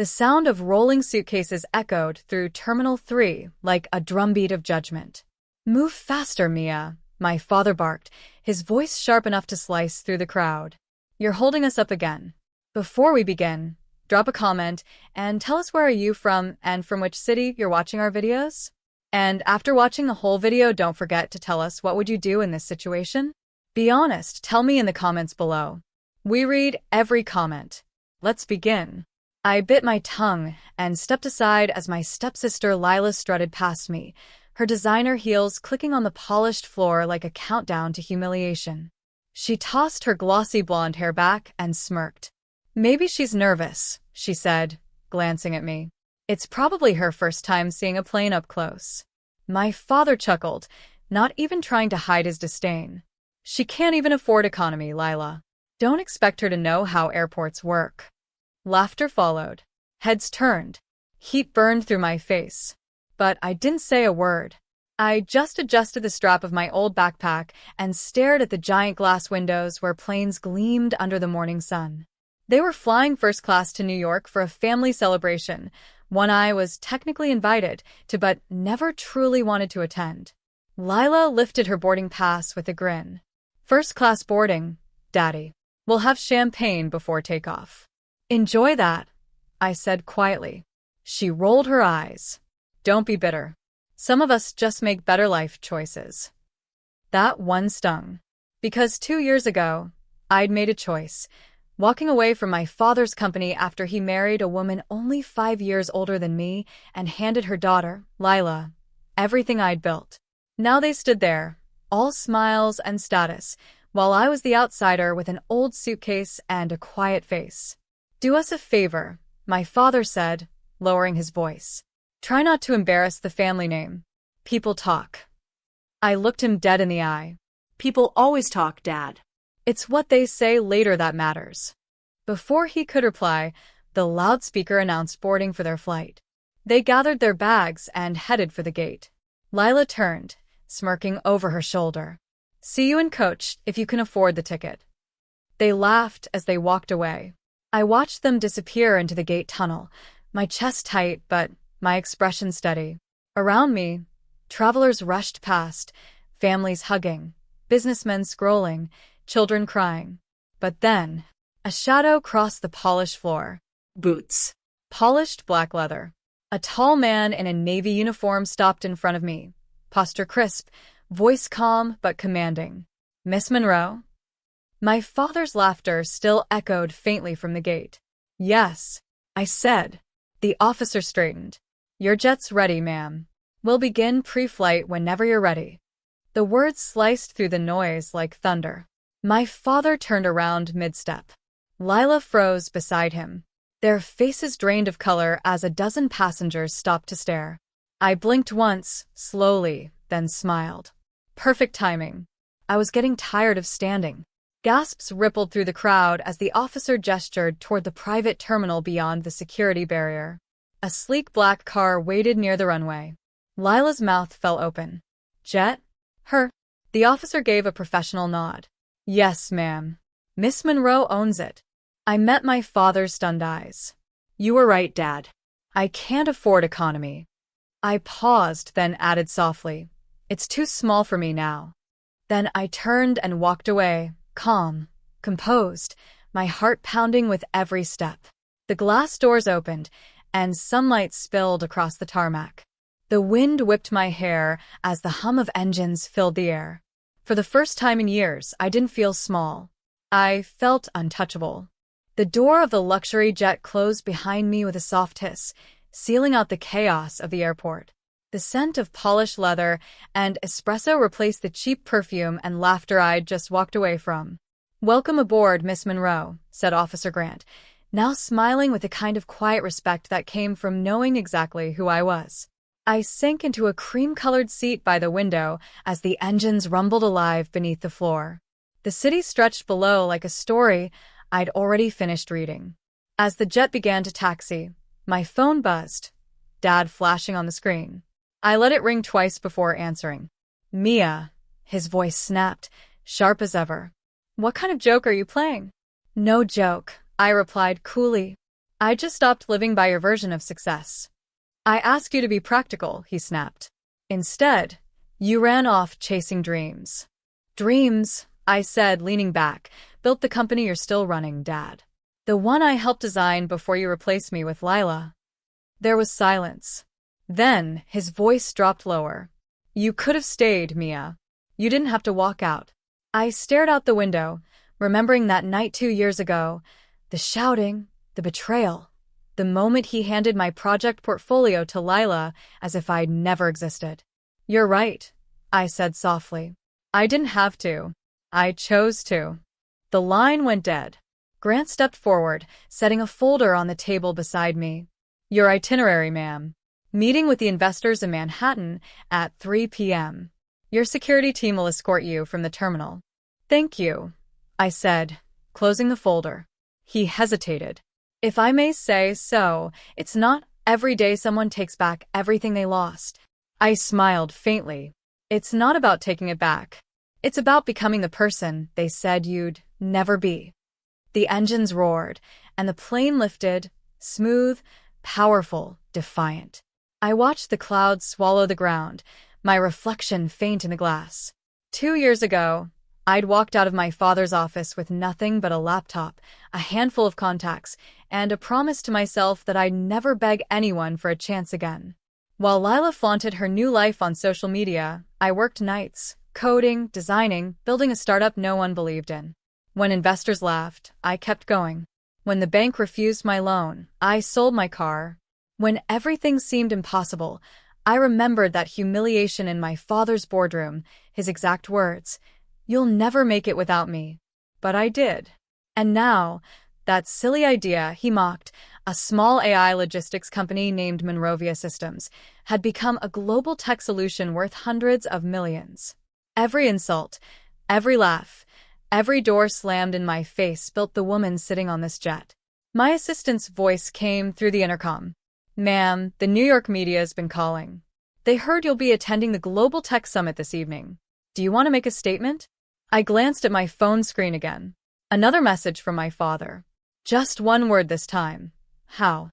The sound of rolling suitcases echoed through Terminal 3 like a drumbeat of judgment. "Move faster, Mia," my father barked, his voice sharp enough to slice through the crowd. "You're holding us up again. Before we begin, drop a comment and tell us where are you from and from which city you're watching our videos? And after watching the whole video, don't forget to tell us what would you do in this situation? Be honest, tell me in the comments below. We read every comment. Let's begin." I bit my tongue and stepped aside as my stepsister Lila strutted past me, her designer heels clicking on the polished floor like a countdown to humiliation. She tossed her glossy blonde hair back and smirked. "Maybe she's nervous," she said, glancing at me. "It's probably her first time seeing a plane up close." My father chuckled, not even trying to hide his disdain. "She can't even afford economy, Lila. Don't expect her to know how airports work." Laughter followed. Heads turned. Heat burned through my face. But I didn't say a word. I just adjusted the strap of my old backpack and stared at the giant glass windows where planes gleamed under the morning sun. They were flying first class to New York for a family celebration, one I was technically invited to but never truly wanted to attend. Lila lifted her boarding pass with a grin. "First class boarding, Daddy. We'll have champagne before takeoff." "Enjoy that," I said quietly. She rolled her eyes. "Don't be bitter. Some of us just make better life choices." That one stung. Because 2 years ago, I'd made a choice, walking away from my father's company after he married a woman only 5 years older than me and handed her daughter, Lila, everything I'd built. Now they stood there, all smiles and status, while I was the outsider with an old suitcase and a quiet face. "Do us a favor," my father said, lowering his voice. "Try not to embarrass the family name. People talk." I looked him dead in the eye. "People always talk, Dad." "It's what they say later that matters." Before he could reply, the loudspeaker announced boarding for their flight. They gathered their bags and headed for the gate. Lila turned, smirking over her shoulder. "See you in coach if you can afford the ticket." They laughed as they walked away. I watched them disappear into the gate tunnel, my chest tight but my expression steady. Around me, travelers rushed past, families hugging, businessmen scrolling, children crying. But then, a shadow crossed the polished floor. Boots. Polished black leather. A tall man in a navy uniform stopped in front of me, posture crisp, voice calm but commanding. "Miss Monroe?" My father's laughter still echoed faintly from the gate. "Yes," I said. The officer straightened. "Your jet's ready, ma'am. We'll begin pre-flight whenever you're ready." The words sliced through the noise like thunder. My father turned around mid-step. Lila froze beside him. Their faces drained of color as a dozen passengers stopped to stare. I blinked once, slowly, then smiled. Perfect timing. I was getting tired of standing. Gasps rippled through the crowd as the officer gestured toward the private terminal beyond the security barrier. A sleek black car waited near the runway. Lila's mouth fell open. "Jet? Her?" The officer gave a professional nod. "Yes, ma'am. Miss Monroe owns it." I met my father's stunned eyes. "You were right, Dad. "I can't afford economy." I paused, then added softly, "It's too small for me now." Then I turned and walked away. Calm, composed, my heart pounding with every step. The glass doors opened, and sunlight spilled across the tarmac. The wind whipped my hair as the hum of engines filled the air. For the first time in years, I didn't feel small. I felt untouchable. The door of the luxury jet closed behind me with a soft hiss, sealing out the chaos of the airport. The scent of polished leather and espresso replaced the cheap perfume and laughter I'd just walked away from. "Welcome aboard, Miss Monroe," said Officer Grant, now smiling with a kind of quiet respect that came from knowing exactly who I was. I sank into a cream-colored seat by the window as the engines rumbled alive beneath the floor. The city stretched below like a story I'd already finished reading. As the jet began to taxi, my phone buzzed, Dad flashing on the screen. I let it ring twice before answering. "Mia," his voice snapped, sharp as ever. "What kind of joke are you playing?" "No joke," I replied coolly. I just stopped living by your version of success. I asked you to be practical, he snapped. Instead, you ran off chasing dreams. Dreams, I said, leaning back, built the company you're still running, Dad. The one I helped design before you replaced me with Lila. There was silence. Then, his voice dropped lower. You could have stayed, Mia. You didn't have to walk out. I stared out the window, remembering that night 2 years ago, the shouting, the betrayal, the moment he handed my project portfolio to Lila as if I'd never existed. You're right, I said softly. I didn't have to. I chose to. The line went dead. Grant stepped forward, setting a folder on the table beside me. Your itinerary, ma'am. Meeting with the investors in Manhattan at 3 p.m. Your security team will escort you from the terminal. Thank you, I said, closing the folder. He hesitated. If I may say so, it's not every day someone takes back everything they lost. I smiled faintly. It's not about taking it back. It's about becoming the person they said you'd never be. The engines roared, and the plane lifted, smooth, powerful, defiant. I watched the clouds swallow the ground, my reflection faint in the glass. 2 years ago, I'd walked out of my father's office with nothing but a laptop, a handful of contacts, and a promise to myself that I'd never beg anyone for a chance again. While Lila flaunted her new life on social media, I worked nights, coding, designing, building a startup no one believed in. When investors laughed, I kept going. When the bank refused my loan, I sold my car. When everything seemed impossible, I remembered that humiliation in my father's boardroom, his exact words, "You'll never make it without me." But I did. And now, that silly idea, he mocked, a small AI logistics company named Monrovia Systems, had become a global tech solution worth hundreds of millions. Every insult, every laugh, every door slammed in my face built the woman sitting on this jet. My assistant's voice came through the intercom. Ma'am, the New York media's been calling. They heard you'll be attending the Global Tech Summit this evening. Do you want to make a statement? I glanced at my phone screen again. Another message from my father. Just one word this time. How?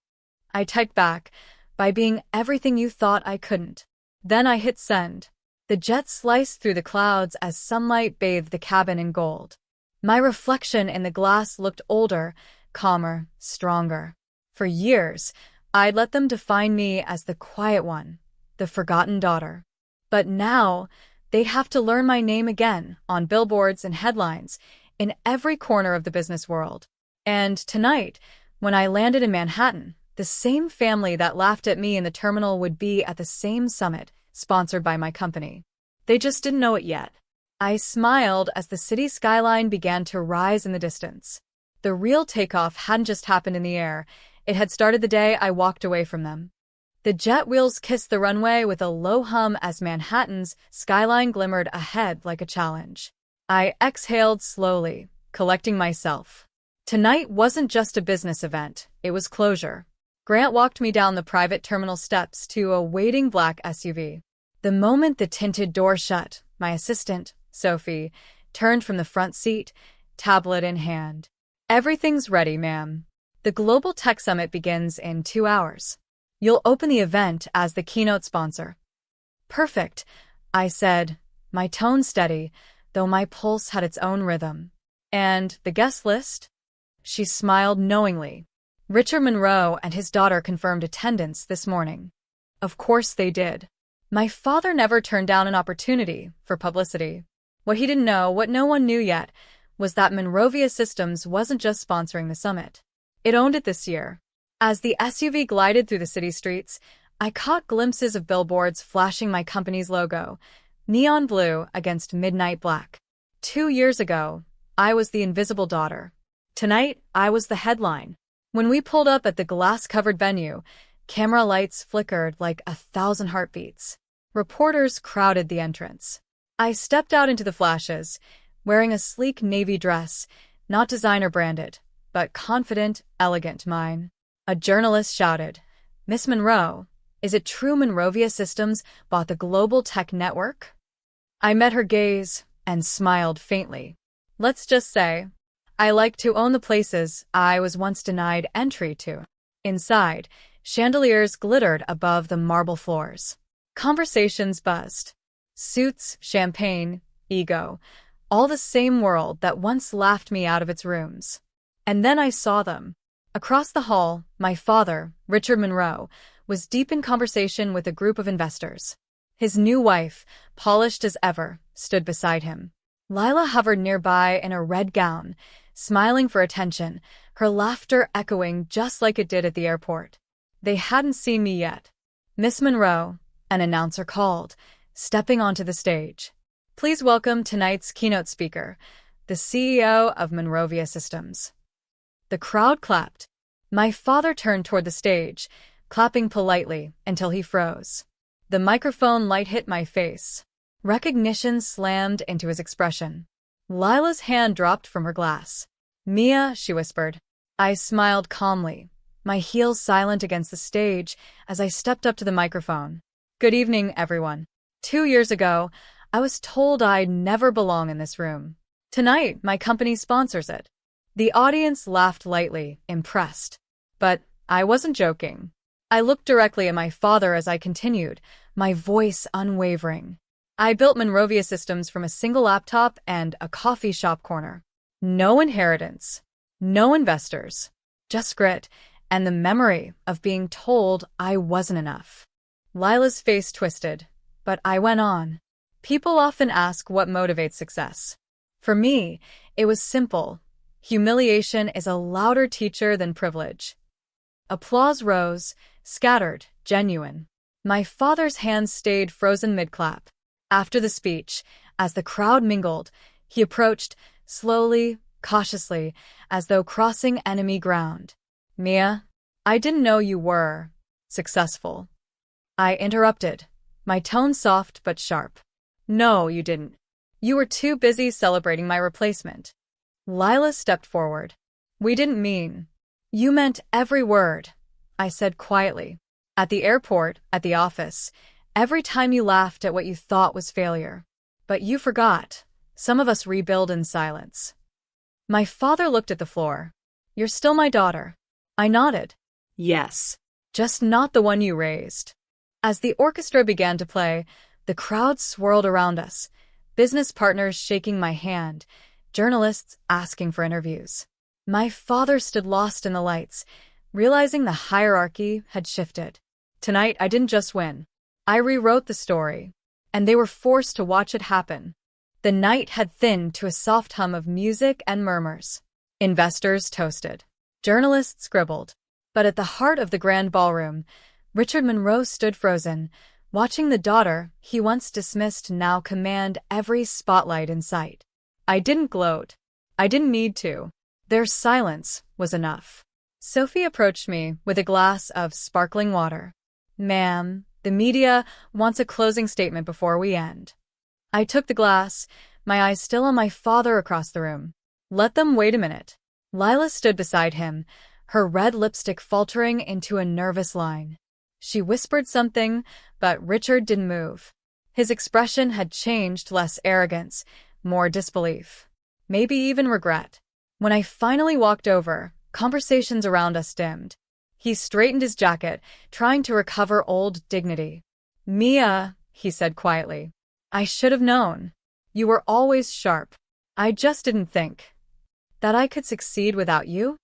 I typed back, by being everything you thought I couldn't. Then I hit send. The jet sliced through the clouds as sunlight bathed the cabin in gold. My reflection in the glass looked older, calmer, stronger. For years, I'd let them define me as the quiet one, the forgotten daughter. But now, they'd have to learn my name again, on billboards and headlines, in every corner of the business world. And tonight, when I landed in Manhattan, the same family that laughed at me in the terminal would be at the same summit, sponsored by my company. They just didn't know it yet. I smiled as the city skyline began to rise in the distance. The real takeoff hadn't just happened in the air. It had started the day I walked away from them. The jet wheels kissed the runway with a low hum as Manhattan's skyline glimmered ahead like a challenge. I exhaled slowly, collecting myself. Tonight wasn't just a business event, it was closure. Grant walked me down the private terminal steps to a waiting black SUV. The moment the tinted door shut, my assistant, Sophie, turned from the front seat, tablet in hand. Everything's ready, ma'am. The Global Tech Summit begins in 2 hours. You'll open the event as the keynote sponsor. Perfect, I said, my tone steady, though my pulse had its own rhythm. And the guest list? She smiled knowingly. Richard Monroe and his daughter confirmed attendance this morning. Of course they did. My father never turned down an opportunity for publicity. What he didn't know, what no one knew yet, was that Monrovia Systems wasn't just sponsoring the summit. It owned it this year. As the SUV glided through the city streets, I caught glimpses of billboards flashing my company's logo, neon blue against midnight black. 2 years ago, I was the invisible daughter. Tonight, I was the headline. When we pulled up at the glass-covered venue, camera lights flickered like 1,000 heartbeats. Reporters crowded the entrance. I stepped out into the flashes, wearing a sleek navy dress, not designer branded, but confident, elegant mine. A journalist shouted, "Miss Monroe, is it true Monrovia Systems bought the Global Tech Network?" I met her gaze and smiled faintly. Let's just say, I like to own the places I was once denied entry to. Inside, chandeliers glittered above the marble floors. Conversations buzzed. Suits, champagne, ego, all the same world that once laughed me out of its rooms. And then I saw them. Across the hall, my father, Richard Monroe, was deep in conversation with a group of investors. His new wife, polished as ever, stood beside him. Lila hovered nearby in a red gown, smiling for attention, her laughter echoing just like it did at the airport. They hadn't seen me yet. Miss Monroe, an announcer called, stepping onto the stage. Please welcome tonight's keynote speaker, the CEO of Monrovia Systems. The crowd clapped. My father turned toward the stage, clapping politely until he froze. The microphone light hit my face. Recognition slammed into his expression. Lila's hand dropped from her glass. Mia, she whispered. I smiled calmly, my heels silent against the stage as I stepped up to the microphone. Good evening, everyone. 2 years ago, I was told I'd never belong in this room. Tonight, my company sponsors it. The audience laughed lightly, impressed. But I wasn't joking. I looked directly at my father as I continued, my voice unwavering. I built Monrovia Systems from a single laptop and a coffee shop corner. No inheritance, no investors, just grit and the memory of being told I wasn't enough. Lila's face twisted, but I went on. People often ask what motivates success. For me, it was simple. Humiliation is a louder teacher than privilege. Applause rose, scattered, genuine. My father's hands stayed frozen mid-clap. After the speech, as the crowd mingled, he approached, slowly, cautiously, as though crossing enemy ground. Mia, I didn't know you were successful. I interrupted, my tone soft but sharp. No, you didn't. You were too busy celebrating my replacement. Lila stepped forward. We didn't mean. You meant every word, I said quietly. At the airport, at the office, every time you laughed at what you thought was failure. But you forgot. Some of us rebuild in silence. My father looked at the floor. You're still my daughter. I nodded. Yes. Just not the one you raised. As the orchestra began to play, the crowd swirled around us, business partners shaking my hand, journalists asking for interviews. My father stood lost in the lights, realizing the hierarchy had shifted. Tonight, I didn't just win. I rewrote the story, and they were forced to watch it happen. The night had thinned to a soft hum of music and murmurs. Investors toasted. Journalists scribbled. But at the heart of the grand ballroom, Richard Monroe stood frozen, watching the daughter he once dismissed now command every spotlight in sight. I didn't gloat. I didn't need to. Their silence was enough. Sophie approached me with a glass of sparkling water. Ma'am, the media wants a closing statement before we end. I took the glass, my eyes still on my father across the room. Let them wait a minute. Lila stood beside him, her red lipstick faltering into a nervous line. She whispered something, but Richard didn't move. His expression had changed, less arrogance, more disbelief, maybe even regret. When I finally walked over, conversations around us dimmed. He straightened his jacket, trying to recover old dignity. Mia, he said quietly, I should have known. You were always sharp. I just didn't think that I could succeed without you.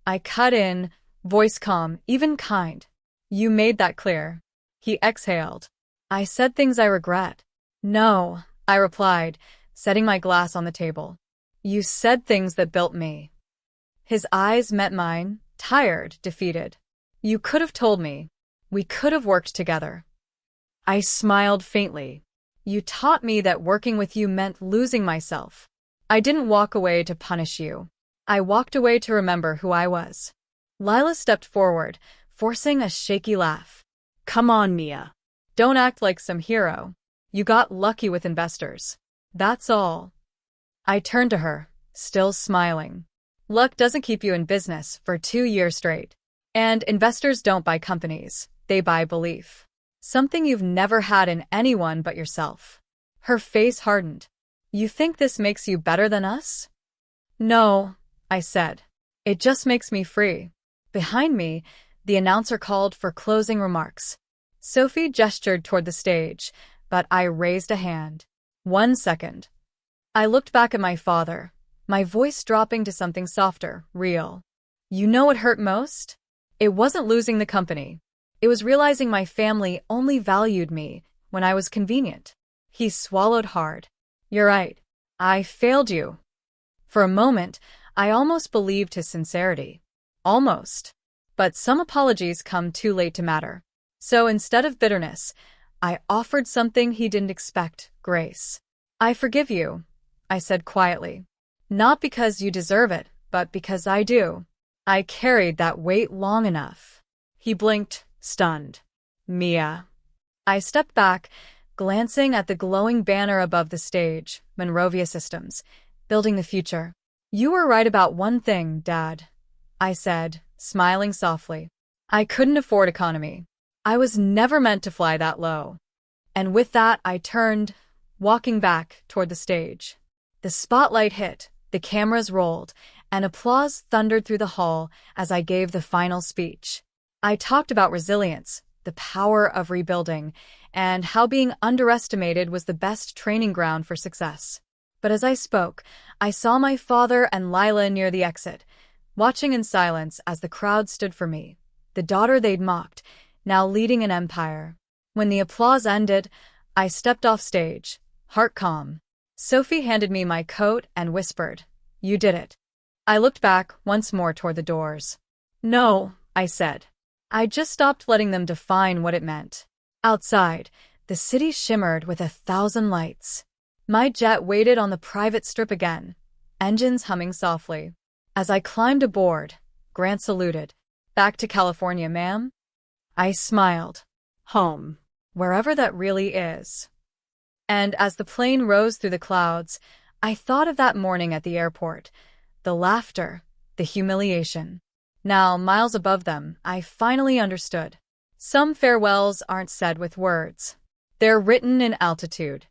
I cut in, voice calm, even kind. You made that clear. He exhaled. I said things I regret. No, I replied, setting my glass on the table. You said things that built me. His eyes met mine, tired, defeated. You could have told me. We could have worked together. I smiled faintly. You taught me that working with you meant losing myself. I didn't walk away to punish you. I walked away to remember who I was. Lila stepped forward, forcing a shaky laugh. Come on, Mia. Don't act like some hero. You got lucky with investors. That's all. I turned to her, still smiling. Luck doesn't keep you in business for 2 years straight. And investors don't buy companies, they buy belief. Something you've never had in anyone but yourself. Her face hardened. You think this makes you better than us? No, I said. It just makes me free. Behind me, The announcer called for closing remarks. Sophie gestured toward the stage, but I raised a hand. 1 second. I looked back at my father, my voice dropping to something softer, real. You know what hurt most? It wasn't losing the company. It was realizing my family only valued me when I was convenient. He swallowed hard. You're right. I failed you. For a moment, I almost believed his sincerity. Almost. But some apologies come too late to matter. So instead of bitterness, I offered something he didn't expect, grace. I forgive you, I said quietly. Not because you deserve it, but because I do. I carried that weight long enough. He blinked, stunned. Mia. I stepped back, glancing at the glowing banner above the stage, Monrovia Systems, building the future. You were right about one thing, Dad, I said, smiling softly. I couldn't afford economy. I was never meant to fly that low. And with that, I turned, walking back toward the stage. The spotlight hit, the cameras rolled, and applause thundered through the hall as I gave the final speech. I talked about resilience, the power of rebuilding, and how being underestimated was the best training ground for success. But as I spoke, I saw my father and Lila near the exit, watching in silence as the crowd stood for me, the daughter they'd mocked, now leading an empire. When the applause ended, I stepped off stage, heart calm. Sophie handed me my coat and whispered, "You did it." I looked back once more toward the doors. "No," I said. I just stopped letting them define what it meant. Outside, the city shimmered with 1,000 lights. My jet waited on the private strip again, engines humming softly. As I climbed aboard, Grant saluted. "Back to California, ma'am?" I smiled. "Home, wherever that really is." And as the plane rose through the clouds, I thought of that morning at the airport, the laughter, the humiliation. Now, miles above them, I finally understood. Some farewells aren't said with words. They're written in altitude.